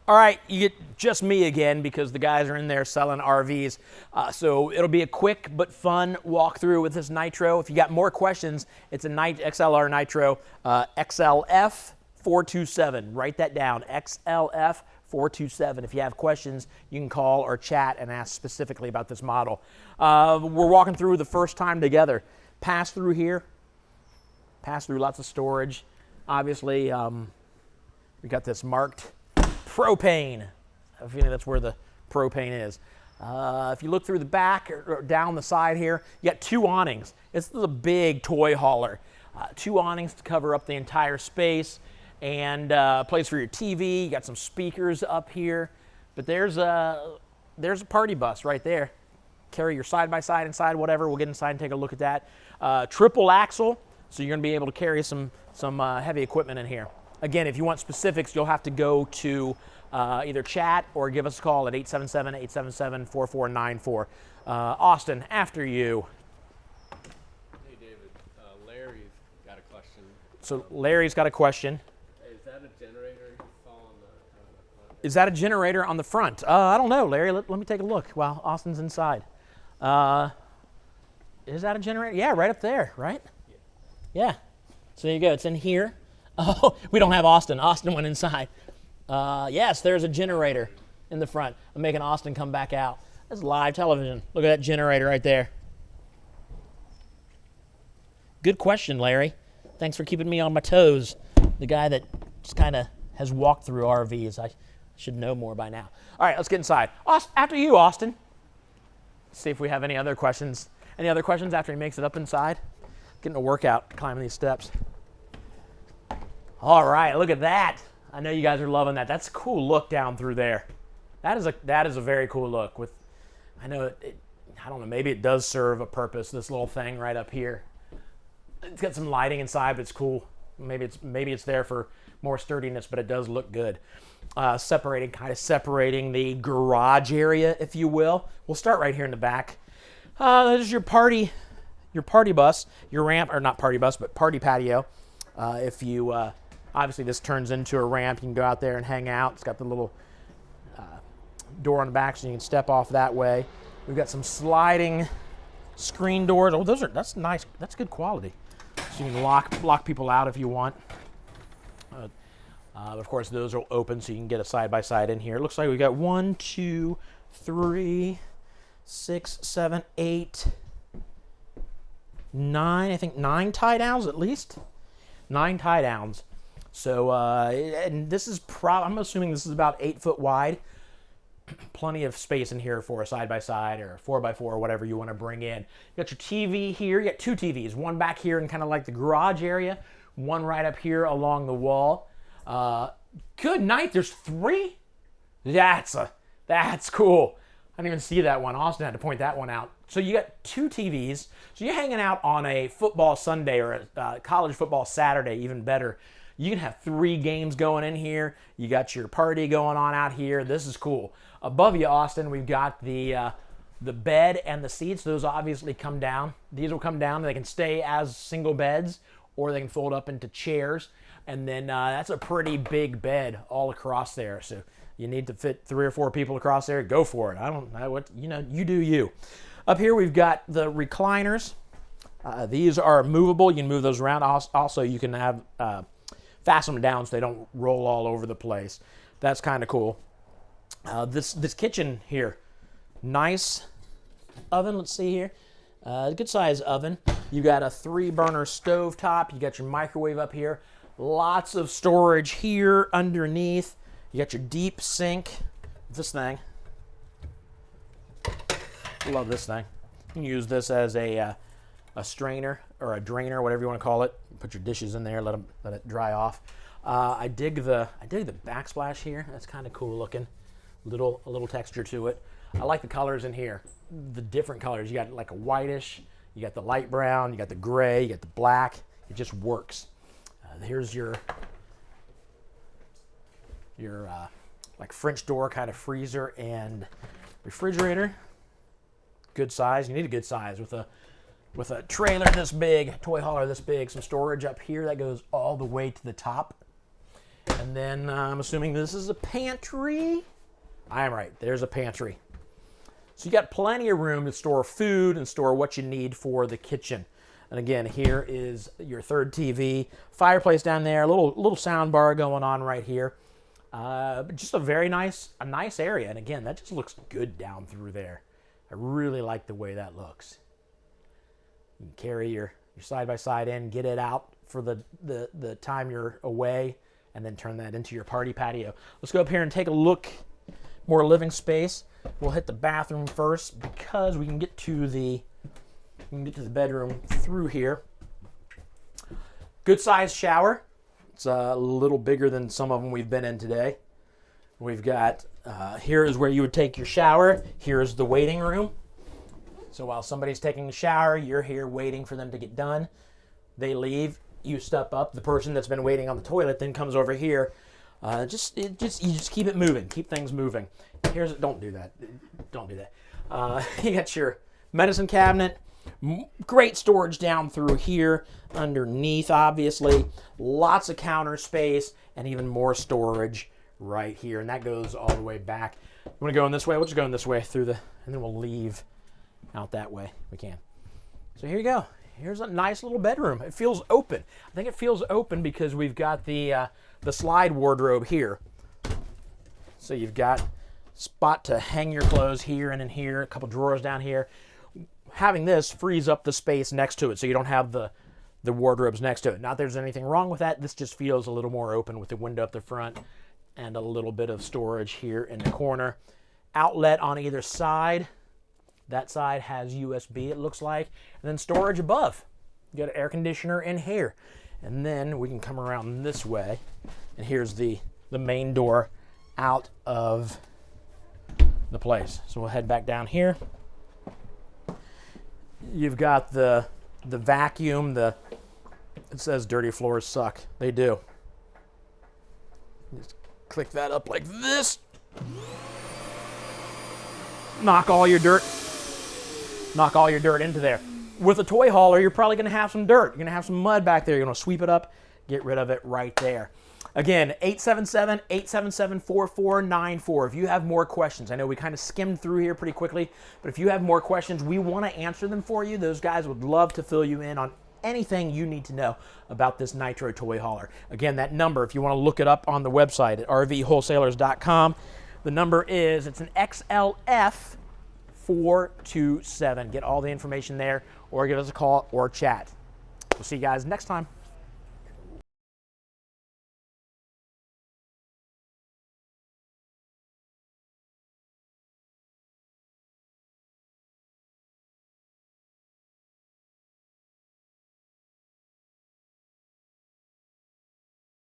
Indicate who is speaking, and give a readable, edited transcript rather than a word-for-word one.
Speaker 1: All right, you get just me again because the guys are in there selling RVs. So it'll be a quick but fun walkthrough with this Nitro. If you got more questions, it's a XLR Nitro XLF 427. Write that down, XLF 427. If you have questions, you can call or chat and ask specifically about this model. We're walking through the first time together. Pass through here, pass through lots of storage. Obviously, we got this marked propane. I have a feeling that's where the propane is. If you look through the back or down the side here, you got two awnings. This is a big toy hauler. Two awnings to cover up the entire space, and a place for your TV. You got some speakers up here, but there's a party bus right there. Carry your side-by-side inside, whatever. We'll get inside and take a look at that. Triple axle, so you're going to be able to carry some heavy equipment in here. Again, if you want specifics, you'll have to go to either chat or give us a call at 877-877-4494. Austin, after you.
Speaker 2: Hey, David. Larry's got a question.
Speaker 1: So Larry's got a question.
Speaker 2: Hey, is that a generator you saw on the front?
Speaker 1: Is that a generator on the front? I don't know, Larry. Let me take a look while Austin's inside. Is that a generator? Yeah, right up there, right? Yeah. So there you go. It's in here. Oh, we don't have Austin. Austin went inside. Yes, there's a generator in the front. I'm making Austin come back out. That's live television. Look at that generator right there. Good question, Larry. Thanks for keeping me on my toes. The guy that just kind of has walked through RVs. I should know more by now. All right, let's get inside. After you, Austin. Let's see if we have any other questions. Any other questions after he makes it up inside? Getting a workout climbing these steps. All right, look at that. I know you guys are loving that. That's a cool look down through there. That is a very cool look. With, I know I don't know, maybe it does serve a purpose. This little thing right up here. It's got some lighting inside, but it's cool. Maybe it's there for more sturdiness, but it does look good. Separating the garage area, if you will. We'll start right here in the back. There's your party bus, your ramp, or not party bus, but party patio. If you obviously this turns into a ramp, you can go out there and hang out. It's got the little door on the back, so you can step off that way. We've got some sliding screen doors. Oh, that's nice. That's good quality. So you can lock people out if you want. Of course, those will open, so you can get a side-by-side in here. It looks like we got 1, 2, 3, 6, 7, 8, 9. I think 9 tie downs at least. 9 tie downs. So, and this is I'm assuming this is about 8 foot wide. Plenty of space in here for a side-by-side or a 4x4 or whatever you want to bring in. You got your TV here. You got 2 TVs. One back here in kind of like the garage area. One right up here along the wall. Good night. There's 3? That's cool. I didn't even see that one. Austin had to point that one out. So you got 2 TVs. So you're hanging out on a football Sunday or a college football Saturday, even better. You can have 3 games going in here. You got your party going on out here. This is cool. Above you, Austin, we've got the bed and the seats. Those obviously come down. These will come down. They can stay as single beds, or they can fold up into chairs. And then that's a pretty big bed all across there. So you need to fit 3 or 4 people across there. Go for it. I don't know what, you do you. Up here we've got the recliners. These are movable. You can move those around. Also, you can have fasten them down so they don't roll all over the place. That's kind of cool. This kitchen here, nice oven. Let's see here. Good size oven. You got a 3-burner stove top. You got your microwave up here. Lots of storage here underneath. You got your deep sink. This thing. Love this thing. You can use this as a strainer or a drainer, whatever you want to call it. Put your dishes in there, let it dry off. I dig the backsplash here. That's kind of cool looking. A little texture to it. I like the colors in here. The different colors. You got like a whitish. You got the light brown. You got the gray. You got the black. It just works. Here's your like French door kind of freezer and refrigerator. Good size. You need a good size with a trailer this big, toy hauler this big, some storage up here that goes all the way to the top. And then I'm assuming this is a pantry. I am right. There's a pantry. So you got plenty of room to store food and store what you need for the kitchen. And again, here is your third TV, fireplace down there, a little sound bar going on right here. Just a very nice area. And again, that just looks good down through there. I really like the way that looks. You can carry your side-by-side in, get it out for the time you're away, and then turn that into your party patio. Let's go up here and take a look. More living space. We'll hit the bathroom first because we can get to the bedroom through here. Good sized shower. It's a little bigger than some of them we've been in today. We've got, here is where you would take your shower. Here's the waiting room. So while somebody's taking a shower, you're here waiting for them to get done. They leave, you step up. The person that's been waiting on the toilet then comes over here. You just keep it moving. Keep things moving. Don't do that. Don't do that. You got your medicine cabinet. Great storage down through here. Underneath, obviously. Lots of counter space and even more storage right here. And that goes all the way back. You want to go in this way? We'll just go in this way through and then we'll leave out that way. We can. So here you go. Here's a nice little bedroom. It feels open. I think it feels open because we've got the slide wardrobe here. So you've got spot to hang your clothes here and in here, a couple drawers down here. Having this frees up the space next to it so you don't have the wardrobes next to it. Not that there's anything wrong with that. This just feels a little more open with the window up the front and a little bit of storage here in the corner. Outlet on either side. That side has USB, it looks like. And then storage above. You got an air conditioner in here. And then we can come around this way. And here's the main door out of the place. So we'll head back down here. You've got the vacuum. It says dirty floors suck. They do. Just click that up like this. Knock all your dirt into there. With a toy hauler, you're probably going to have some dirt. You're going to have some mud back there. You're going to sweep it up, get rid of it right there. Again, 877-877-4494. If you have more questions, I know we kind of skimmed through here pretty quickly, but if you have more questions, we want to answer them for you. Those guys would love to fill you in on anything you need to know about this Nitro toy hauler. Again, that number, if you want to look it up on the website at rvwholesalers.com, the number is, it's an XLF 427. Get all the information there, or give us a call or chat. We'll see you guys next time.